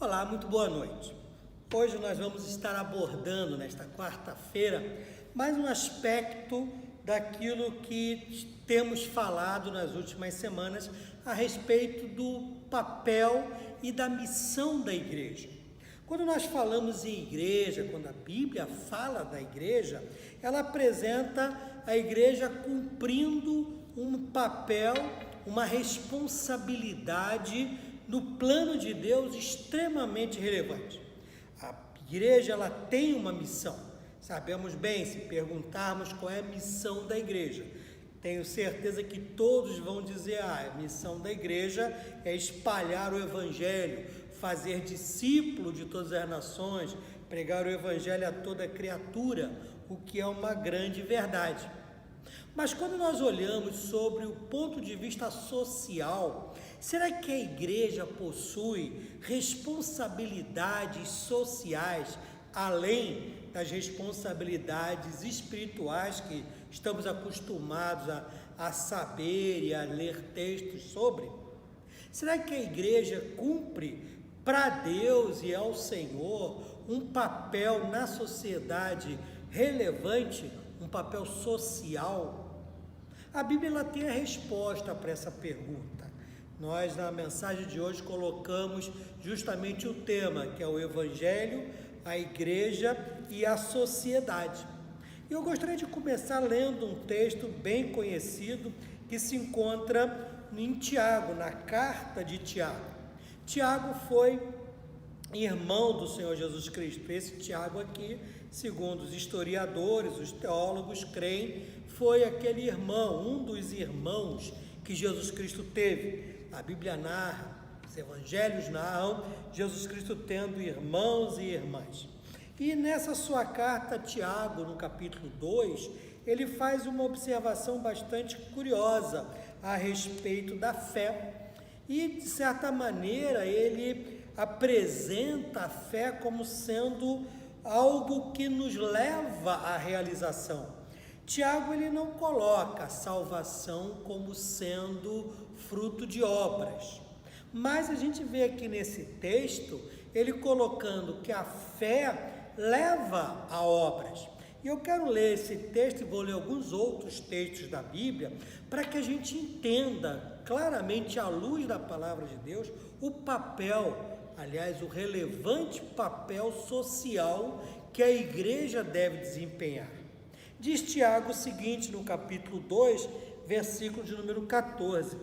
Olá, muito boa noite. Hoje nós vamos estar abordando, nesta quarta-feira, mais um aspecto daquilo que temos falado nas últimas semanas a respeito do papel e da missão da igreja. Quando nós falamos em igreja, quando a Bíblia fala da igreja, ela apresenta a igreja cumprindo um papel, uma responsabilidade no plano de Deus extremamente relevante. A igreja ela tem uma missão. Sabemos bem, se perguntarmos qual é a missão da igreja, tenho certeza que todos vão dizer: a missão da igreja é espalhar o evangelho, fazer discípulo de todas as nações, pregar o evangelho a toda criatura, o que é uma grande verdade. Mas quando nós olhamos sobre o ponto de vista social, será que a igreja possui responsabilidades sociais além das responsabilidades espirituais que estamos acostumados a saber e a ler textos sobre? Será que a igreja cumpre para Deus e ao Senhor um papel na sociedade relevante, um papel social? A Bíblia ela tem a resposta para essa pergunta. Nós, na mensagem de hoje, colocamos justamente o tema, que é o Evangelho, a Igreja e a Sociedade. E eu gostaria de começar lendo um texto bem conhecido que se encontra em Tiago, na carta de Tiago. Tiago foi irmão do Senhor Jesus Cristo. Esse Tiago aqui, segundo os historiadores, os teólogos creem, foi aquele irmão, um dos irmãos que Jesus Cristo teve. A Bíblia narra, os evangelhos narram Jesus Cristo tendo irmãos e irmãs. E nessa sua carta, Tiago, no capítulo 2, ele faz uma observação bastante curiosa a respeito da fé. E, de certa maneira, ele apresenta a fé como sendo algo que nos leva à realização. Tiago ele não coloca a salvação como sendo fruto de obras, mas a gente vê aqui nesse texto ele colocando que a fé leva a obras. E eu quero ler esse texto e vou ler alguns outros textos da Bíblia para que a gente entenda claramente, à luz da palavra de Deus, o papel, aliás, o relevante papel social que a igreja deve desempenhar. Diz Tiago o seguinte no capítulo 2, versículo de número 14: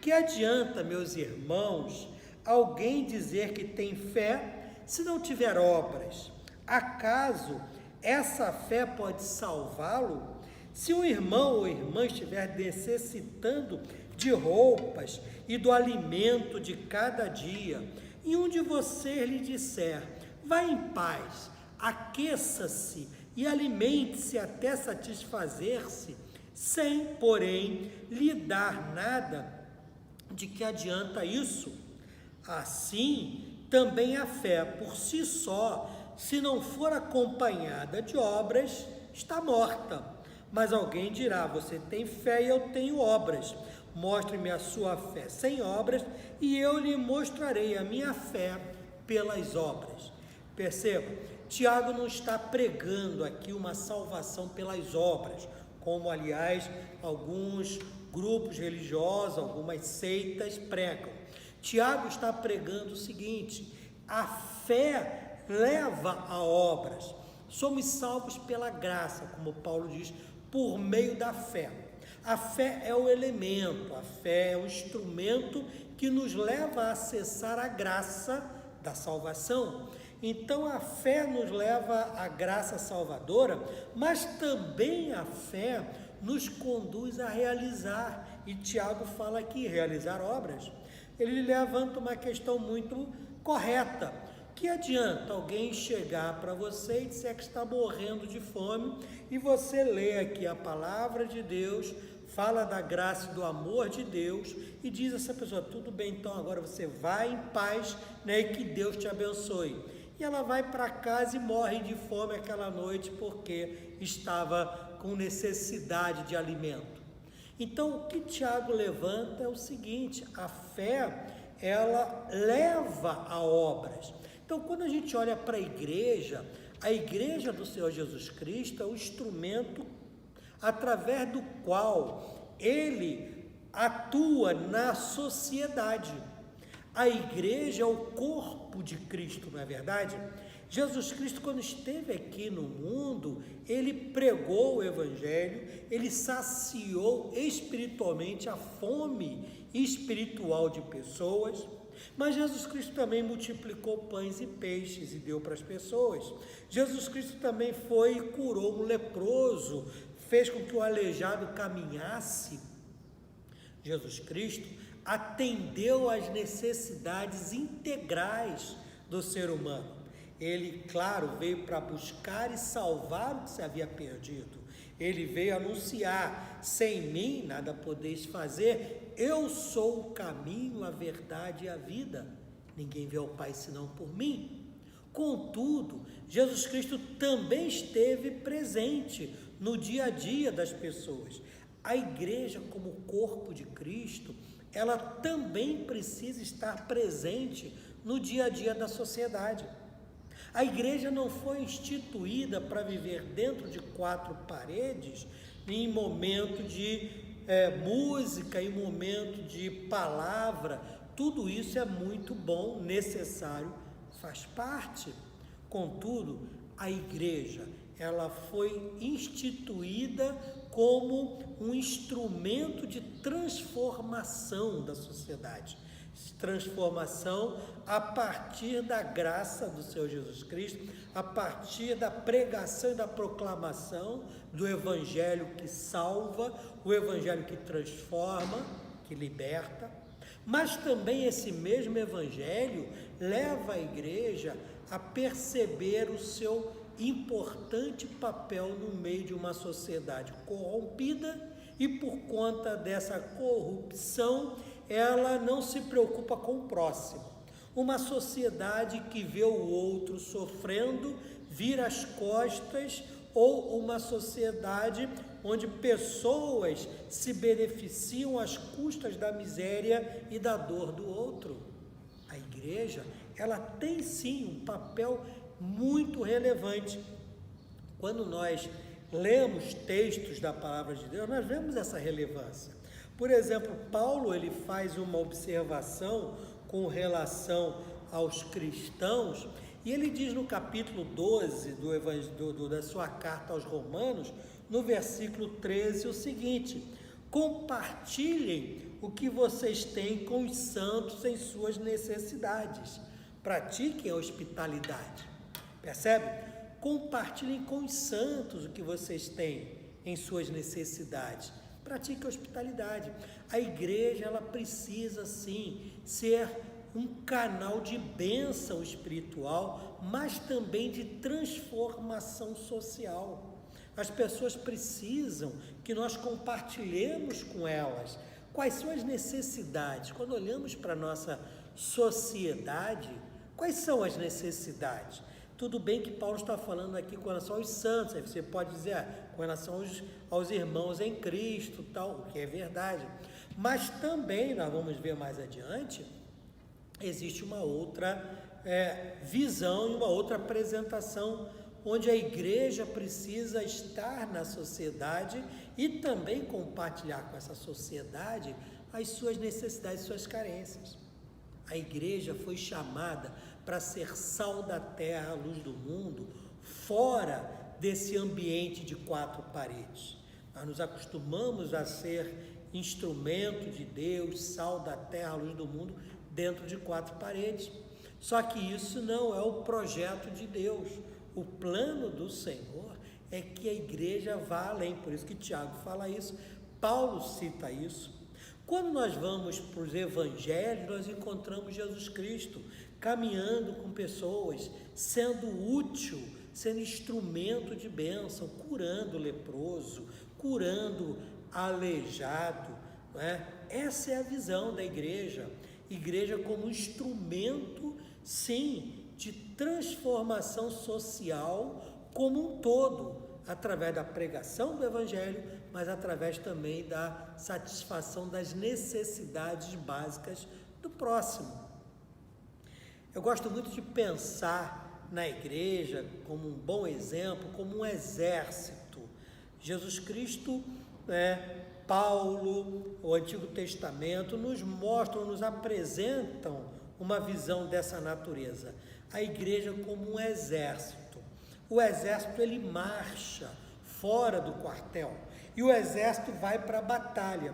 que adianta, meus irmãos, alguém dizer que tem fé se não tiver obras? Acaso essa fé pode salvá-lo? Se um irmão ou irmã estiver necessitando de roupas e do alimento de cada dia, e um de vocês lhe disser: vá em paz, aqueça-se e alimente-se até satisfazer-se, sem, porém, lhe dar nada, de que adianta isso? Assim, também a fé por si só, se não for acompanhada de obras, está morta. Mas alguém dirá: você tem fé e eu tenho obras. Mostre-me a sua fé sem obras e eu lhe mostrarei a minha fé pelas obras. Perceba, Tiago não está pregando aqui uma salvação pelas obras, como aliás alguns grupos religiosos, algumas seitas pregam. Tiago está pregando o seguinte: a fé leva a obras. Somos salvos pela graça, como Paulo diz, por meio da fé. A fé é o elemento, a fé é o instrumento que nos leva a acessar a graça da salvação. Então a fé nos leva à graça salvadora, mas também a fé nos conduz a realizar, e Tiago fala aqui, realizar obras. Ele levanta uma questão muito correta: que adianta alguém chegar para você e dizer que está morrendo de fome, e você lê aqui a palavra de Deus, fala da graça e do amor de Deus, e diz a essa pessoa: tudo bem, então agora você vai em paz, né, e que Deus te abençoe. E ela vai para casa e morre de fome aquela noite porque estava com necessidade de alimento. Então o que Tiago levanta é o seguinte: a fé ela leva a obras. Então, quando a gente olha para a igreja do Senhor Jesus Cristo é o instrumento através do qual ele atua na sociedade. A igreja é o corpo de Cristo, não é verdade? Jesus Cristo, quando esteve aqui no mundo, ele pregou o Evangelho, ele saciou espiritualmente a fome espiritual de pessoas, mas Jesus Cristo também multiplicou pães e peixes e deu para as pessoas. Jesus Cristo também foi e curou um leproso, fez com que o aleijado caminhasse. Jesus Cristo atendeu às necessidades integrais do ser humano. Ele, claro, veio para buscar e salvar o que se havia perdido. Ele veio anunciar: sem mim nada podeis fazer, eu sou o caminho, a verdade e a vida. Ninguém vê ao Pai senão por mim. Contudo, Jesus Cristo também esteve presente no dia a dia das pessoas. A igreja, como corpo de Cristo, ela também precisa estar presente no dia a dia da sociedade. A igreja não foi instituída para viver dentro de quatro paredes, em momento de música, em momento de palavra. Tudo isso é muito bom, necessário, faz parte. Contudo, a igreja, ela foi instituída como um instrumento de transformação da sociedade. Transformação a partir da graça do Senhor Jesus Cristo, a partir da pregação e da proclamação do Evangelho que salva, o Evangelho que transforma, que liberta. Mas também esse mesmo Evangelho leva a igreja a perceber o seu importante papel no meio de uma sociedade corrompida, e por conta dessa corrupção ela não se preocupa com o próximo. Uma sociedade que vê o outro sofrendo, vira as costas, ou uma sociedade onde pessoas se beneficiam às custas da miséria e da dor do outro. A igreja, ela tem sim um papel muito relevante. Quando nós lemos textos da palavra de Deus, nós vemos essa relevância. Por exemplo, Paulo, ele faz uma observação com relação aos cristãos, e ele diz no capítulo 12 da sua carta aos Romanos, no versículo 13, o seguinte: compartilhem o que vocês têm com os santos em suas necessidades, pratiquem a hospitalidade. Percebe? Compartilhem com os santos o que vocês têm em suas necessidades. Pratique a hospitalidade. A igreja, ela precisa sim ser um canal de bênção espiritual, mas também de transformação social. As pessoas precisam que nós compartilhemos com elas quais são as necessidades. Quando olhamos para a nossa sociedade, quais são as necessidades? Tudo bem que Paulo está falando aqui com relação aos santos, aí você pode dizer, com relação aos irmãos em Cristo, tal, o que é verdade. Mas também, nós vamos ver mais adiante, existe uma outra visão e uma outra apresentação, onde a igreja precisa estar na sociedade e também compartilhar com essa sociedade as suas necessidades, suas carências. A igreja foi chamada para ser sal da terra, a luz do mundo, fora desse ambiente de quatro paredes. Nós nos acostumamos a ser instrumento de Deus, sal da terra, a luz do mundo, dentro de quatro paredes. Só que isso não é o projeto de Deus. O plano do Senhor é que a igreja vá além. Por isso que Tiago fala isso, Paulo cita isso. Quando nós vamos para os evangelhos, nós encontramos Jesus Cristo caminhando com pessoas, sendo útil, sendo instrumento de bênção, curando o leproso, curando aleijado, não é? Essa é a visão da igreja. Igreja como instrumento, sim, de transformação social como um todo, através da pregação do Evangelho, mas através também da satisfação das necessidades básicas do próximo. Eu gosto muito de pensar na igreja como um bom exemplo, como um exército. Jesus Cristo, Paulo, o Antigo Testamento nos mostram, nos apresentam uma visão dessa natureza. A igreja como um exército. O exército ele marcha fora do quartel e o exército vai para a batalha.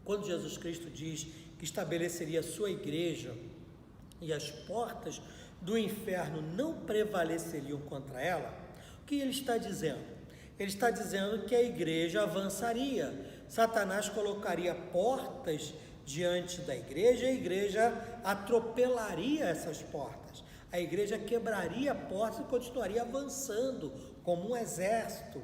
Quando Jesus Cristo diz que estabeleceria a sua igreja e as portas do inferno não prevaleceriam contra ela, o que ele está dizendo? Ele está dizendo que a igreja avançaria, Satanás colocaria portas diante da igreja e a igreja atropelaria essas portas, a igreja quebraria portas e continuaria avançando como um exército.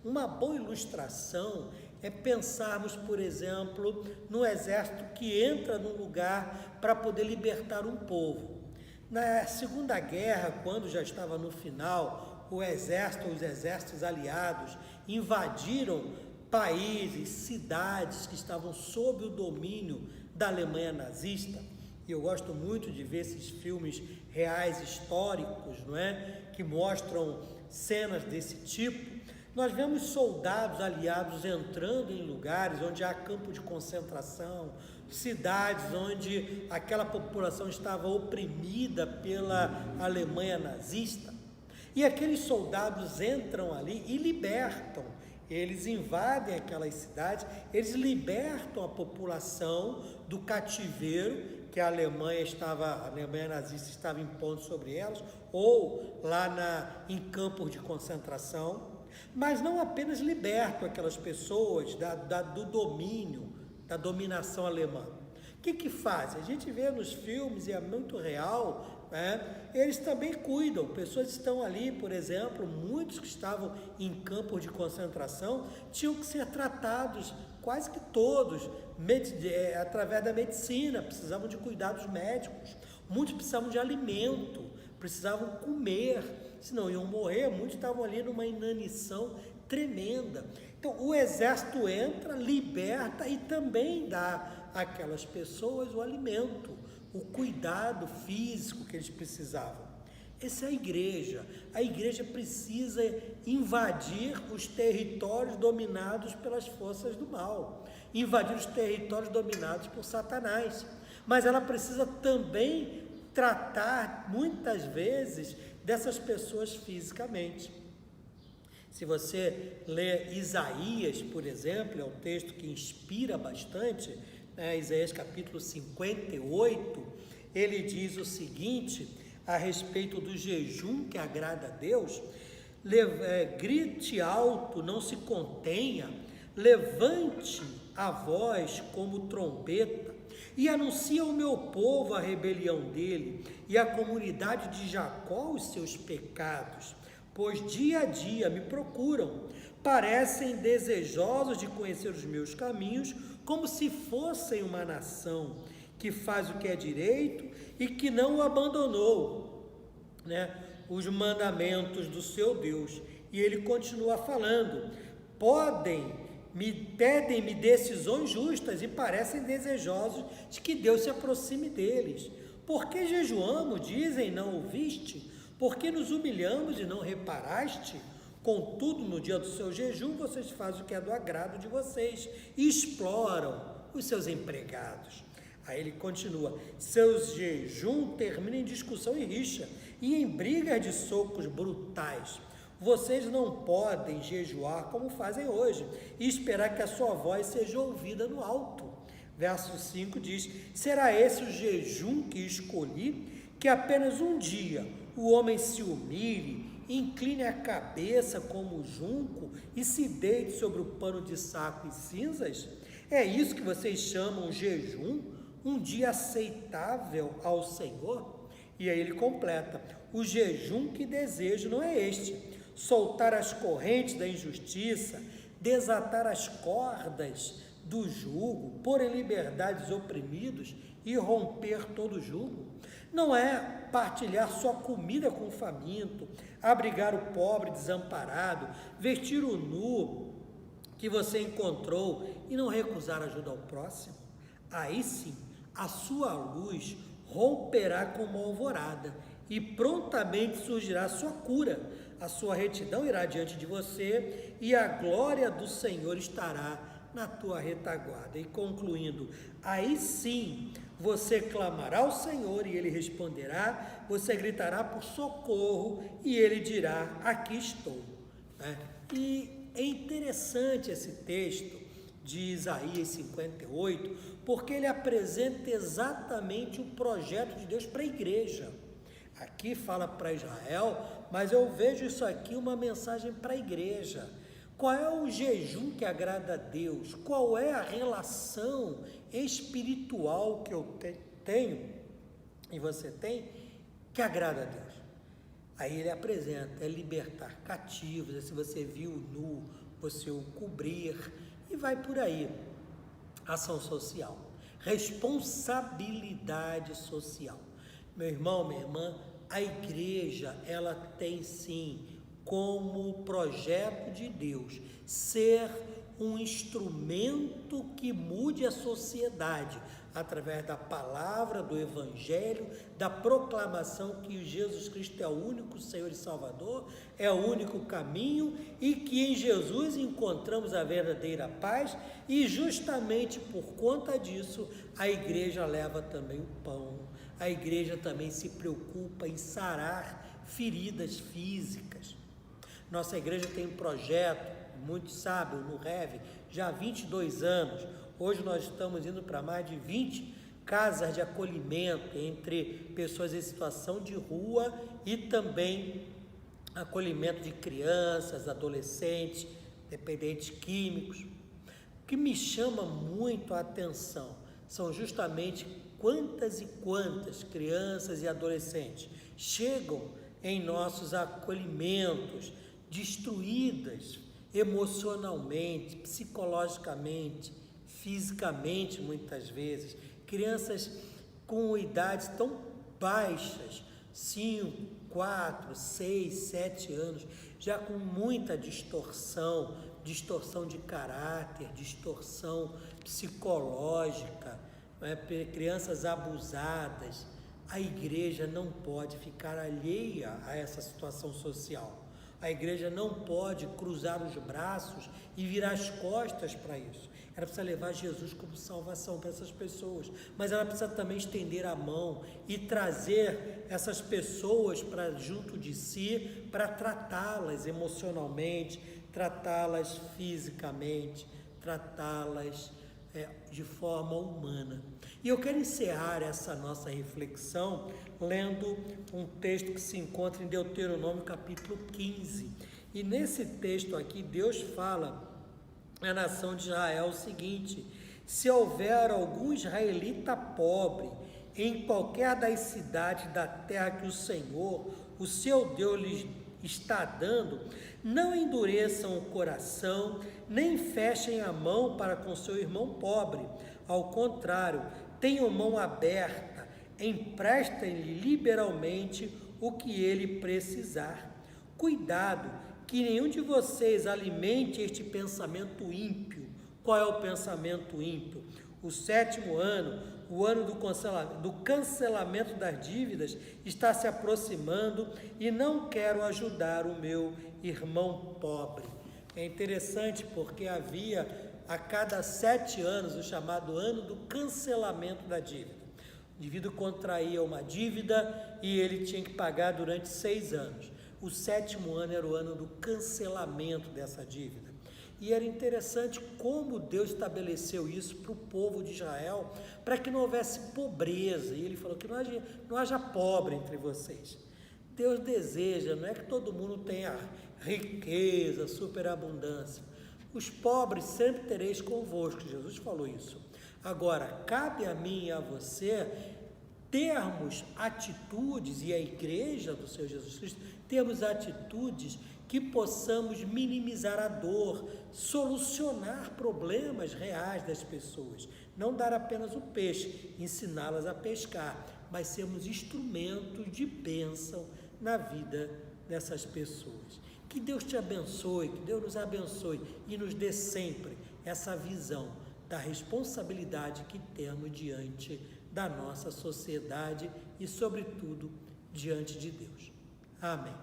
Uma boa ilustração é pensarmos, por exemplo, no exército que entra num lugar para poder libertar um povo. Na Segunda Guerra, quando já estava no final, os exércitos aliados invadiram países, cidades que estavam sob o domínio da Alemanha nazista. E eu gosto muito de ver esses filmes reais, históricos, que mostram cenas desse tipo. Nós vemos soldados aliados entrando em lugares onde há campo de concentração, cidades onde aquela população estava oprimida pela Alemanha nazista. E aqueles soldados entram ali e libertam. Eles invadem aquelas cidades, eles libertam a população do cativeiro que a Alemanha nazista estava impondo sobre elas, ou lá em campos de concentração. Mas não apenas libertam aquelas pessoas do domínio, da dominação alemã. O que fazem? A gente vê nos filmes, e é muito real, eles também cuidam. Pessoas estão ali, por exemplo, muitos que estavam em campos de concentração, tinham que ser tratados, quase que todos, através da medicina, precisavam de cuidados médicos. Muitos precisavam de alimento, precisavam comer, senão iam morrer. Muitos estavam ali numa inanição tremenda. Então o exército entra, liberta e também dá àquelas pessoas o alimento, o cuidado físico que eles precisavam. Essa é a igreja. A igreja precisa invadir os territórios dominados pelas forças do mal, invadir os territórios dominados por Satanás, mas ela precisa também tratar muitas vezes dessas pessoas fisicamente. Se você lê Isaías, por exemplo, é um texto que inspira bastante, Isaías capítulo 58, ele diz o seguinte a respeito do jejum que agrada a Deus: grite alto, não se contenha, levante a voz como trombeta, e anuncia ao meu povo a rebelião dele, e à comunidade de Jacó os seus pecados, pois dia a dia me procuram, parecem desejosos de conhecer os meus caminhos, como se fossem uma nação que faz o que é direito e que não abandonou, os mandamentos do seu Deus. E ele continua falando: pedem-me decisões justas e parecem desejosos de que Deus se aproxime deles. Por que jejuamos, dizem, não ouviste? Por que nos humilhamos e não reparaste? Contudo, no dia do seu jejum, vocês fazem o que é do agrado de vocês e exploram os seus empregados. Aí ele continua: seus jejum terminam em discussão e rixa, e em brigas de socos brutais. Vocês não podem jejuar como fazem hoje e esperar que a sua voz seja ouvida no alto. Verso 5 diz: será esse o jejum que escolhi? Que apenas um dia o homem se humilhe, incline a cabeça como o junco e se deite sobre o pano de saco e cinzas? É isso que vocês chamam jejum? Um dia aceitável ao Senhor? E aí ele completa: o jejum que desejo não é este: soltar as correntes da injustiça, desatar as cordas do jugo, pôr em liberdade os oprimidos e romper todo jugo. Não é partilhar sua comida com o faminto, abrigar o pobre desamparado, vestir o nu que você encontrou e não recusar ajuda ao próximo? Aí sim, a sua luz romperá como alvorada, e prontamente surgirá a sua cura. A sua retidão irá diante de você, e a glória do Senhor estará na tua retaguarda. E concluindo, aí sim você clamará ao Senhor e Ele responderá, você gritará por socorro e Ele dirá, aqui estou. E é interessante esse texto de Isaías 58, porque ele apresenta exatamente o projeto de Deus para a igreja. Aqui fala para Israel, mas eu vejo isso aqui uma mensagem para a igreja. Qual é o jejum que agrada a Deus? Qual é a relação espiritual que eu tenho e você tem que agrada a Deus? Aí ele apresenta, é libertar cativos, é se você viu nu, você o cobrir, e vai por aí. Ação social, responsabilidade social. Meu irmão, minha irmã, a igreja, ela tem sim como projeto de Deus ser um instrumento que mude a sociedade através da palavra, do evangelho, da proclamação que Jesus Cristo é o único Senhor e Salvador, é o único caminho e que em Jesus encontramos a verdadeira paz, e justamente por conta disso a igreja leva também o pão, a igreja também se preocupa em sarar feridas físicas. Nossa igreja tem um projeto, muitos sabem, no REV, já há 22 anos. Hoje nós estamos indo para mais de 20 casas de acolhimento entre pessoas em situação de rua e também acolhimento de crianças, adolescentes, dependentes químicos. O que me chama muito a atenção são justamente quantas e quantas crianças e adolescentes chegam em nossos acolhimentos destruídas emocionalmente, psicologicamente, fisicamente, muitas vezes, crianças com idades tão baixas, 5, 4, 6, 7 anos, já com muita distorção de caráter, distorção psicológica, crianças abusadas. A igreja não pode ficar alheia a essa situação social. A igreja não pode cruzar os braços e virar as costas para isso. Ela precisa levar Jesus como salvação para essas pessoas, mas ela precisa também estender a mão e trazer essas pessoas para junto de si, para tratá-las emocionalmente, tratá-las fisicamente, tratá-las de forma humana. E eu quero encerrar essa nossa reflexão lendo um texto que se encontra em Deuteronômio capítulo 15. E nesse texto aqui, Deus fala à nação de Israel o seguinte: se houver algum israelita pobre em qualquer das cidades da terra que o Senhor, o seu Deus, lhes está dando, não endureçam o coração, nem fechem a mão para com seu irmão pobre. Ao contrário, tenham mão aberta, emprestem-lhe liberalmente o que ele precisar. Cuidado, que nenhum de vocês alimente este pensamento ímpio. Qual é o pensamento ímpio? O 7º ano, o ano do cancelamento das dívidas, está se aproximando e não quero ajudar o meu irmão pobre. É interessante porque havia a cada 7 anos o chamado ano do cancelamento da dívida. O indivíduo contraía uma dívida e ele tinha que pagar durante 6 anos. O 7º ano era o ano do cancelamento dessa dívida. E era interessante como Deus estabeleceu isso para o povo de Israel, para que não houvesse pobreza. E ele falou que não haja pobre entre vocês. Deus deseja, não é que todo mundo tenha riqueza, superabundância. Os pobres sempre tereis convosco, Jesus falou isso. Agora, cabe a mim e a você termos atitudes, e a igreja do Senhor Jesus Cristo, termos atitudes que possamos minimizar a dor, solucionar problemas reais das pessoas, não dar apenas o peixe, ensiná-las a pescar, mas sermos instrumentos de bênção na vida dessas pessoas. Que Deus te abençoe, que Deus nos abençoe e nos dê sempre essa visão da responsabilidade que temos diante da nossa sociedade e, sobretudo, diante de Deus. Amém.